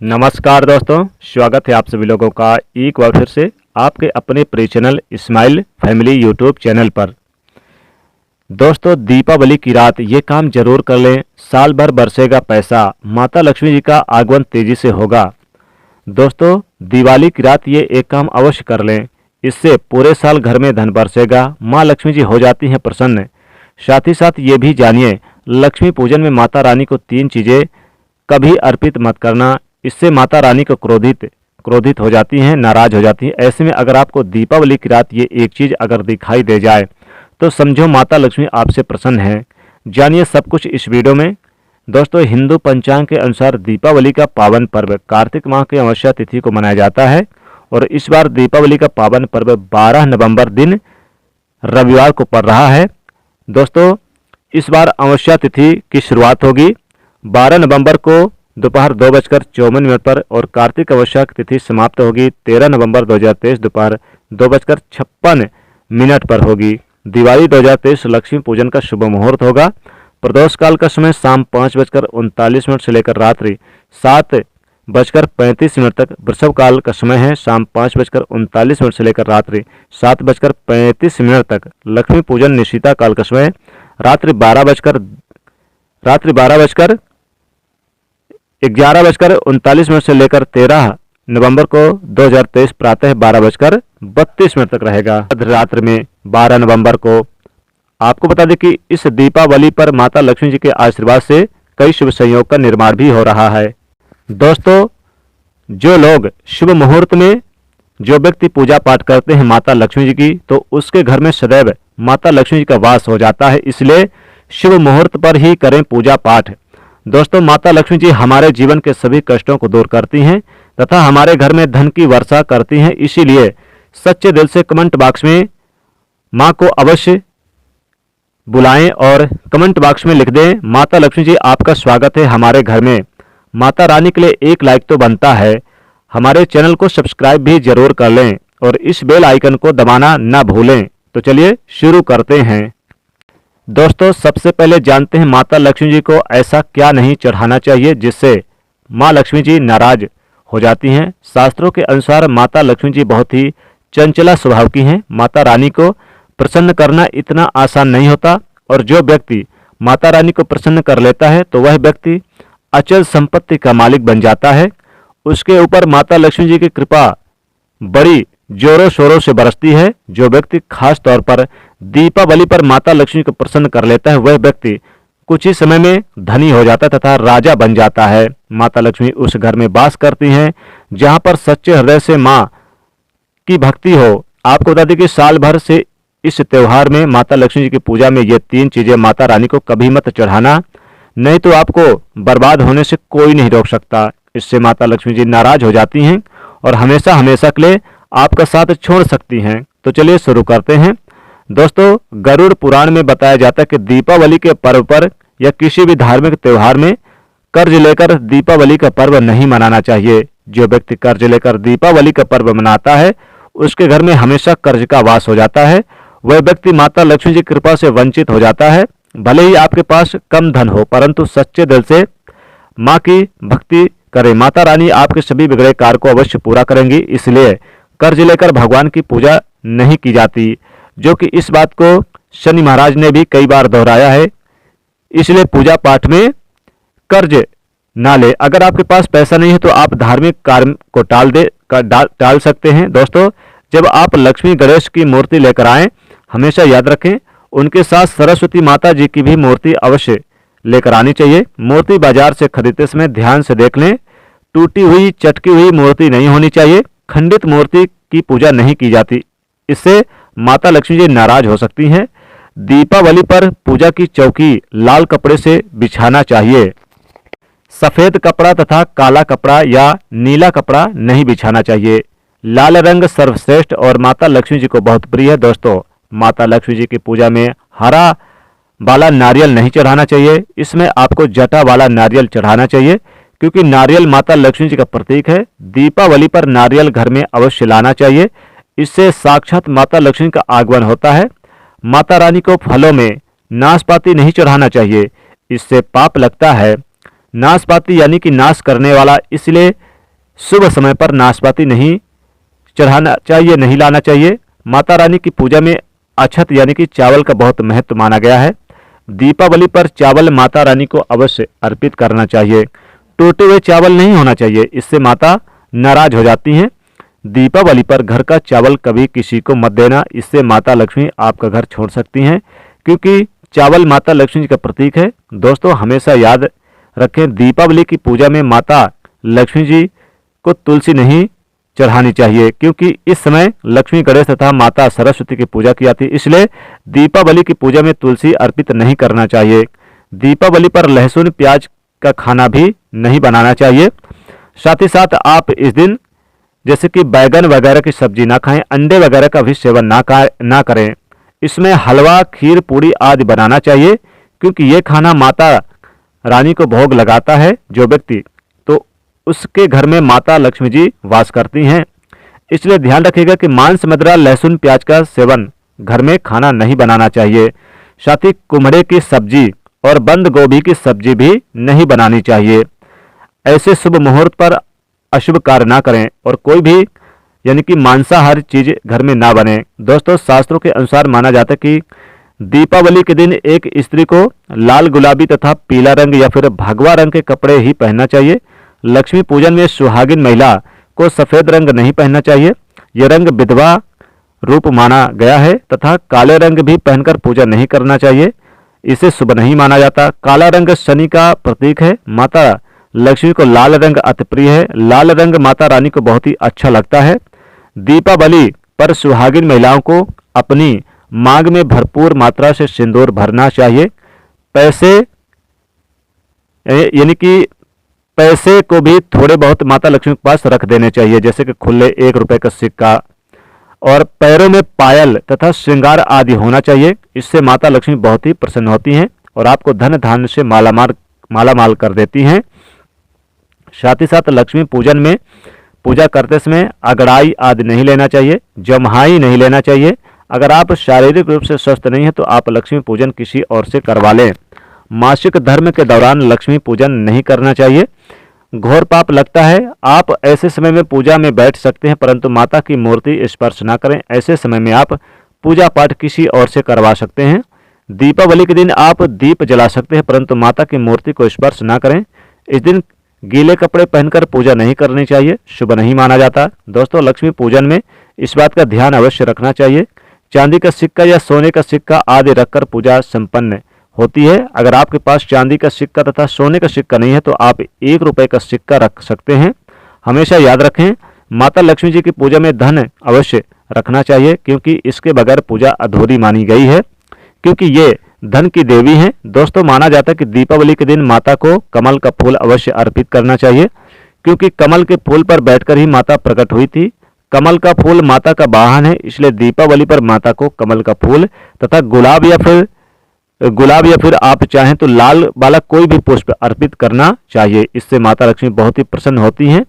नमस्कार दोस्तों, स्वागत है आप सभी लोगों का एक बार फिर से आपके अपने प्रिय channel smile family YouTube channel पर। दोस्तों, दीपावली की रात ये काम जरूर कर लें। साल भर बरसेगा पैसा, माता लक्ष्मी जी का आगमन तेजी से होगा। दोस्तों, दिवाली की रात ये एक काम अवश्य कर लें, इससे पूरे साल घर में धन बरसेगा, माँ लक्ष्मी जी हो जाती हैं प्रसन्न। साथ ही साथ ये भी जानिए, लक्ष्मी पूजन में माता रानी को 3 चीज़ें कभी अर्पित मत करना, इससे माता रानी को क्रोधित हो जाती हैं, नाराज हो जाती हैं। ऐसे में अगर आपको दीपावली की रात ये एक चीज़ अगर दिखाई दे जाए तो समझो माता लक्ष्मी आपसे प्रसन्न है। जानिए सब कुछ इस वीडियो में। दोस्तों, हिंदू पंचांग के अनुसार दीपावली का पावन पर्व कार्तिक माह की अमावस्या तिथि को मनाया जाता है और इस बार दीपावली का पावन पर्व 12 नवंबर दिन रविवार को पड़ रहा है। दोस्तों, इस बार अमावस्या तिथि की शुरुआत होगी 12 नवंबर को दोपहर 2:54 पर और कार्तिक अमावस्या की तिथि समाप्त होगी 13 नवंबर 2023 दोपहर 2:56 पर होगी। दिवाली 2023 लक्ष्मी पूजन का शुभ मुहूर्त होगा। प्रदोष काल का समय शाम 5:39 से लेकर रात्रि 7:35 तक। वृषभ काल का समय है शाम 5:39 से लेकर रात्रि 7:35 तक। लक्ष्मी पूजन निशिता काल का समय रात्रि 11:39 से लेकर 13 नवंबर को 2023 प्रातः 12:32 तक रहेगा। रात्रि में 12 नवंबर को आपको बता दें कि इस दीपावली पर माता लक्ष्मी जी के आशीर्वाद से कई शुभ संयोग का निर्माण भी हो रहा है। दोस्तों, जो लोग शुभ मुहूर्त में जो व्यक्ति पूजा पाठ करते हैं माता लक्ष्मी जी की, तो उसके घर में सदैव माता लक्ष्मी जी का वास हो जाता है। इसलिए शुभ मुहूर्त पर ही करें पूजा पाठ। दोस्तों, माता लक्ष्मी जी हमारे जीवन के सभी कष्टों को दूर करती हैं तथा हमारे घर में धन की वर्षा करती हैं। इसीलिए सच्चे दिल से कमेंट बॉक्स में माँ को अवश्य बुलाएं और कमेंट बॉक्स में लिख दें, माता लक्ष्मी जी आपका स्वागत है हमारे घर में। माता रानी के लिए एक लाइक तो बनता है। हमारे चैनल को सब्सक्राइब भी जरूर कर लें और इस बेल आइकन को दबाना ना भूलें। तो चलिए शुरू करते हैं। दोस्तों, सबसे पहले जानते हैं माता लक्ष्मी जी को ऐसा क्या नहीं चढ़ाना चाहिए जिससे माँ लक्ष्मी जी नाराज हो जाती हैं। शास्त्रों के अनुसार माता लक्ष्मी जी बहुत ही चंचला स्वभाव की हैं। माता रानी को प्रसन्न करना इतना आसान नहीं होता और जो व्यक्ति माता रानी को प्रसन्न कर लेता है तो वह व्यक्ति अचल संपत्ति का मालिक बन जाता है। उसके ऊपर माता लक्ष्मी जी की कृपा बड़ी जोरों शोरों से बरसती है। जो व्यक्ति खास तौर पर दीपावली पर माता लक्ष्मी को प्रसन्न कर लेता है वह व्यक्ति कुछ ही समय में धनी हो जाता है तथा राजा बन जाता है। माता लक्ष्मी उस घर में वास करती हैं जहां पर सच्चे हृदय से माँ की भक्ति हो। आपको बता दें कि साल भर से इस त्योहार में माता लक्ष्मी जी की पूजा में ये 3 चीजें माता रानी को कभी मत चढ़ाना, नहीं तो आपको बर्बाद होने से कोई नहीं रोक सकता। इससे माता लक्ष्मी जी नाराज हो जाती हैं और हमेशा हमेशा के लिए आपका साथ छोड़ सकती हैं। तो चलिए शुरू करते हैं। दोस्तों, गरुड़ पुराण में बताया जाता है कि दीपावली के पर्व पर या किसी भी धार्मिक त्योहार में कर्ज लेकर दीपावली का पर्व नहीं मनाना चाहिए। जो व्यक्ति कर्ज लेकर दीपावली का पर्व मनाता है उसके घर में हमेशा कर्ज का वास हो जाता है। वह व्यक्ति माता लक्ष्मी जी की कृपा से वंचित हो जाता है। भले ही आपके पास कम धन हो परंतु सच्चे दिल से माँ की भक्ति करें, माता रानी आपके सभी बिगड़े कार्य को अवश्य पूरा करेंगी। इसलिए कर्ज लेकर भगवान की पूजा नहीं की जाती, जो कि इस बात को शनि महाराज ने भी कई बार दोहराया है। इसलिए पूजा पाठ में कर्ज ना ले। अगर आपके पास पैसा नहीं है तो आप धार्मिक कार्य को टाल सकते हैं। दोस्तों, जब आप लक्ष्मी गणेश की मूर्ति लेकर आएं हमेशा याद रखें उनके साथ सरस्वती माता जी की भी मूर्ति अवश्य लेकर आनी चाहिए। मूर्ति बाजार से खरीदते समय ध्यान से देख लें, टूटी हुई चटकी हुई मूर्ति नहीं होनी चाहिए। खंडित मूर्ति की पूजा नहीं की जाती, इससे माता लक्ष्मी जी नाराज हो सकती हैं। दीपावली पर पूजा की चौकी लाल कपड़े से बिछाना चाहिए। सफेद कपड़ा तथा काला कपड़ा या नीला कपड़ा नहीं बिछाना चाहिए। लाल रंग सर्वश्रेष्ठ और माता लक्ष्मी जी को बहुत प्रिय है। दोस्तों, माता लक्ष्मी जी की पूजा में हरा वाला नारियल नहीं चढ़ाना चाहिए। इसमें आपको जटा वाला नारियल चढ़ाना चाहिए क्योंकि नारियल माता लक्ष्मी जी का प्रतीक है। दीपावली पर नारियल घर में अवश्य लाना चाहिए, इससे साक्षात माता लक्ष्मी का आगमन होता है। माता रानी को फलों में नाशपाती नहीं चढ़ाना चाहिए, इससे पाप लगता है। नाशपाती यानी कि नाश करने वाला, इसलिए शुभ समय पर नाशपाती नहीं चढ़ाना चाहिए, नहीं लाना चाहिए। माता रानी की पूजा में अक्षत यानी कि चावल का बहुत महत्व माना गया है। दीपावली पर चावल माता रानी को अवश्य अर्पित करना चाहिए। टूटे हुए चावल नहीं होना चाहिए, इससे माता नाराज हो जाती हैं। दीपावली पर घर का चावल कभी किसी को मत देना, इससे माता लक्ष्मी आपका घर छोड़ सकती हैं, क्योंकि चावल माता लक्ष्मी जी का प्रतीक है। दोस्तों हमेशा याद रखें, दीपावली की पूजा में माता लक्ष्मी जी को तुलसी नहीं चढ़ानी चाहिए, क्योंकि इस समय लक्ष्मी, गणेश तथा माता सरस्वती की पूजा की जाती है, इसलिए दीपावली की पूजा में तुलसी अर्पित नहीं करना चाहिए। दीपावली पर लहसुन प्याज का खाना भी नहीं बनाना चाहिए। साथ ही साथ आप इस दिन जैसे कि बैगन वगैरह की सब्जी ना खाएं, अंडे वगैरह का भी सेवन ना करें। इसमें हलवा, खीर, पूड़ी आदि बनाना चाहिए, क्योंकि ये खाना माता रानी को भोग लगाता है जो व्यक्ति, तो उसके घर में माता लक्ष्मी जी वास करती हैं। इसलिए ध्यान रखिएगा कि मांस, मदिरा, लहसुन प्याज का सेवन घर में खाना नहीं बनाना चाहिए। साथ ही कुम्हड़े की सब्जी और बंद गोभी की सब्जी भी नहीं बनानी चाहिए। ऐसे शुभ मुहूर्त पर अशुभ कार्य ना करें और कोई भी यानी कि मांसाहारी चीज घर में ना बने। दोस्तों शास्त्रों के अनुसार माना जाता है कि दीपावली के दिन एक स्त्री को लाल, गुलाबी तथा पीला रंग या फिर भगवा रंग के कपड़े ही पहनना चाहिए। लक्ष्मी पूजन में सुहागिन महिला को सफेद रंग नहीं पहनना चाहिए, यह रंग विधवा रूप माना गया है, तथा काले रंग भी पहनकर पूजा नहीं करना चाहिए, इसे शुभ नहीं माना जाता। काला रंग शनि का प्रतीक है। माता लक्ष्मी को लाल रंग अति प्रिय है। लाल रंग माता रानी को बहुत ही अच्छा लगता है। दीपावली पर सुहागिन महिलाओं को अपनी मांग में भरपूर मात्रा से सिंदूर भरना चाहिए। पैसे यानी कि पैसे को भी थोड़े बहुत माता लक्ष्मी के पास रख देने चाहिए, जैसे कि खुले 1 रुपए का सिक्का, और पैरों में पायल तथा श्रृंगार आदि होना चाहिए। इससे माता लक्ष्मी बहुत ही प्रसन्न होती हैं और आपको धन धान्य से मालामाल कर देती हैं। साथ ही साथ लक्ष्मी पूजन में पूजा करते समय अगड़ाई आदि नहीं लेना चाहिए, जम्हाई नहीं लेना चाहिए। अगर आप शारीरिक रूप से स्वस्थ नहीं है तो आप लक्ष्मी पूजन किसी और से करवा लें। मासिक धर्म के दौरान लक्ष्मी पूजन नहीं करना चाहिए, घोर पाप लगता है। आप ऐसे समय में पूजा में बैठ सकते हैं, परंतु माता की मूर्ति स्पर्श ना करें। ऐसे समय में आप पूजा पाठ किसी और से करवा सकते हैं। दीपावली के दिन आप दीप जला सकते हैं, परंतु माता की मूर्ति को स्पर्श ना करें। इस दिन गीले कपड़े पहनकर पूजा नहीं करनी चाहिए, शुभ नहीं माना जाता। दोस्तों लक्ष्मी पूजन में इस बात का ध्यान अवश्य रखना चाहिए, चांदी का सिक्का या सोने का सिक्का आदि रखकर पूजा संपन्न होती है। अगर आपके पास चांदी का सिक्का तथा सोने का सिक्का नहीं है तो आप 1 रुपए का सिक्का रख सकते हैं। हमेशा याद रखें, माता लक्ष्मी जी की पूजा में धन अवश्य रखना चाहिए, क्योंकि इसके बगैर पूजा अधूरी मानी गई है, क्योंकि ये धन की देवी हैं। दोस्तों माना जाता है कि दीपावली के दिन माता को कमल का फूल अवश्य अर्पित करना चाहिए, क्योंकि कमल के फूल पर बैठकर ही माता प्रकट हुई थी। कमल का फूल माता का वाहन है, इसलिए दीपावली पर माता को कमल का फूल तथा गुलाब या फिर आप चाहें तो लाल वाला कोई भी पुष्प अर्पित करना चाहिए। इससे माता लक्ष्मी बहुत ही प्रसन्न होती हैं।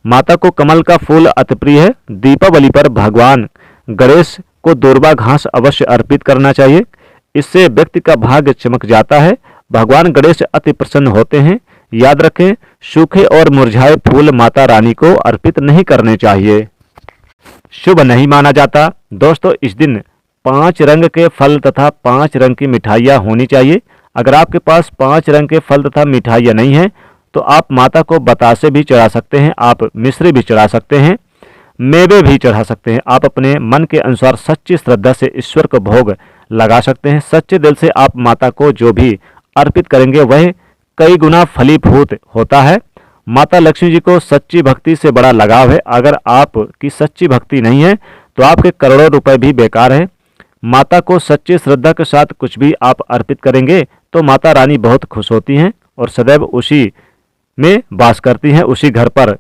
माता को कमल का फूल अति प्रिय है। दीपावली पर भगवान गणेश को दूर्वा घास अवश्य अर्पित करना चाहिए, इससे व्यक्ति का भाग्य चमक जाता है। भगवान गणेश अति प्रसन्न होते हैं। याद रखें, सूखे और मुरझाए फूल माता रानी को अर्पित नहीं करने चाहिए, शुभ नहीं माना जाता। दोस्तों इस दिन 5 रंग के फल तथा 5 रंग की मिठाइयाँ होनी चाहिए। अगर आपके पास 5 रंग के फल तथा मिठाइयाँ नहीं हैं तो आप माता को बतासे भी चढ़ा सकते हैं, आप मिश्री भी चढ़ा सकते हैं, मेवे भी चढ़ा सकते हैं। आप अपने मन के अनुसार सच्ची श्रद्धा से ईश्वर को भोग लगा सकते हैं। सच्चे दिल से आप माता को जो भी अर्पित करेंगे वह कई गुना फलीभूत होता है। माता लक्ष्मी जी को सच्ची भक्ति से बड़ा लगाव है। अगर आपकी सच्ची भक्ति नहीं है तो आपके करोड़ों रुपए भी बेकार है। माता को सच्ची श्रद्धा के साथ कुछ भी आप अर्पित करेंगे तो माता रानी बहुत खुश होती हैं और सदैव उसी में वास करती हैं, उसी घर पर।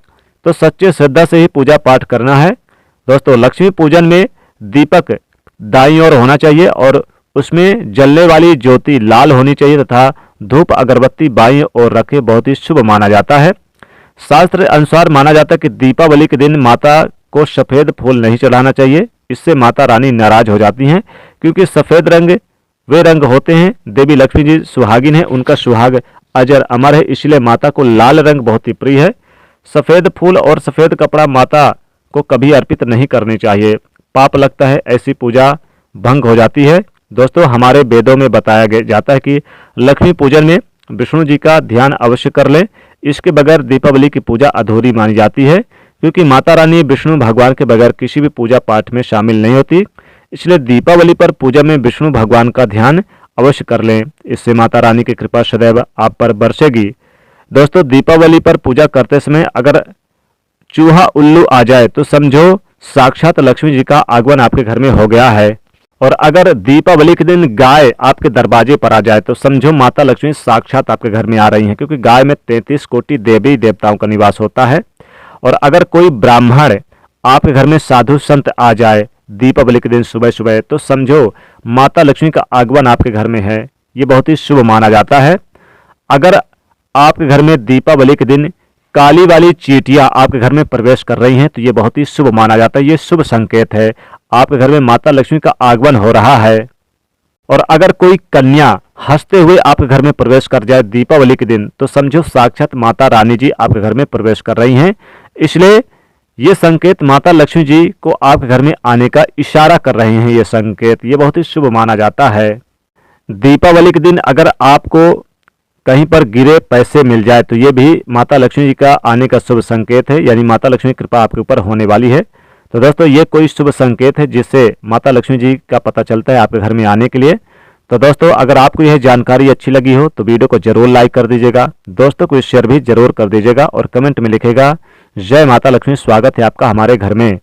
तो सच्चे श्रद्धा से ही पूजा पाठ करना है। दोस्तों लक्ष्मी पूजन में दीपक दाईं ओर होना चाहिए और उसमें जलने वाली ज्योति लाल होनी चाहिए तथा धूप अगरबत्ती बाईं ओर रखे, बहुत ही शुभ माना जाता है। शास्त्र अनुसार माना जाता है कि दीपावली के दिन माता को सफेद फूल नहीं चढ़ाना चाहिए, इससे माता रानी नाराज हो जाती हैं, क्योंकि सफेद रंग वे रंग होते हैं देवी लक्ष्मी जी सुहागिन है, उनका सुहाग अजर अमर है, इसलिए माता को लाल रंग बहुत ही प्रिय है। सफ़ेद फूल और सफ़ेद कपड़ा माता को कभी अर्पित नहीं करनी चाहिए, पाप लगता है, ऐसी पूजा भंग हो जाती है। दोस्तों, हमारे वेदों में बताया जाता है कि लक्ष्मी पूजन में विष्णु जी का ध्यान अवश्य कर लें। इसके बगैर दीपावली की पूजा अधूरी मानी जाती है, क्योंकि माता रानी विष्णु भगवान के बगैर किसी भी पूजा पाठ में शामिल नहीं होती। इसलिए दीपावली पर पूजा में विष्णु भगवान का ध्यान अवश्य कर लें, इससे माता रानी की कृपा सदैव आप पर बरसेगी। दोस्तों, दीपावली पर पूजा करते समय अगर चूहा उल्लू आ जाए तो समझो साक्षात लक्ष्मी जी का आगमन आपके घर में हो गया है। और अगर दीपावली के दिन गाय आपके दरवाजे पर आ जाए तो समझो माता लक्ष्मी साक्षात आपके घर में आ रही हैं, क्योंकि गाय में 33 कोटि देवी देवताओं का निवास होता है। और अगर कोई ब्राह्मण आपके घर में साधु संत आ जाए दीपावली के दिन सुबह सुबह तो समझो माता लक्ष्मी का आगमन आपके घर में है, ये बहुत ही शुभ माना जाता है। अगर आपके घर में दीपावली के दिन काली वाली चींटियां आपके घर में प्रवेश कर रही हैं तो ये बहुत ही शुभ माना जाता है, ये शुभ संकेत है, आपके घर में माता लक्ष्मी का आगमन हो रहा है। और अगर कोई कन्या हंसते हुए आपके घर में प्रवेश कर जाए दीपावली के दिन तो समझो साक्षात माता रानी जी आपके घर में प्रवेश कर रही हैं। इसलिए ये संकेत माता लक्ष्मी जी को आपके घर में आने का इशारा कर रहे हैं। ये संकेत ये बहुत ही शुभ माना जाता है। दीपावली के दिन अगर आपको कहीं पर गिरे पैसे मिल जाए तो ये भी माता लक्ष्मी जी का आने का शुभ संकेत है, यानी माता लक्ष्मी की कृपा आपके ऊपर होने वाली है। तो दोस्तों, ये कोई शुभ संकेत है जिससे माता लक्ष्मी जी का पता चलता है आपके घर में आने के लिए। तो दोस्तों, अगर आपको यह जानकारी अच्छी लगी हो तो वीडियो को जरूर लाइक कर दीजिएगा, दोस्तों को शेयर भी जरूर कर दीजिएगा और कमेंट में लिखेगा जय माता लक्ष्मी, स्वागत है आपका हमारे घर में।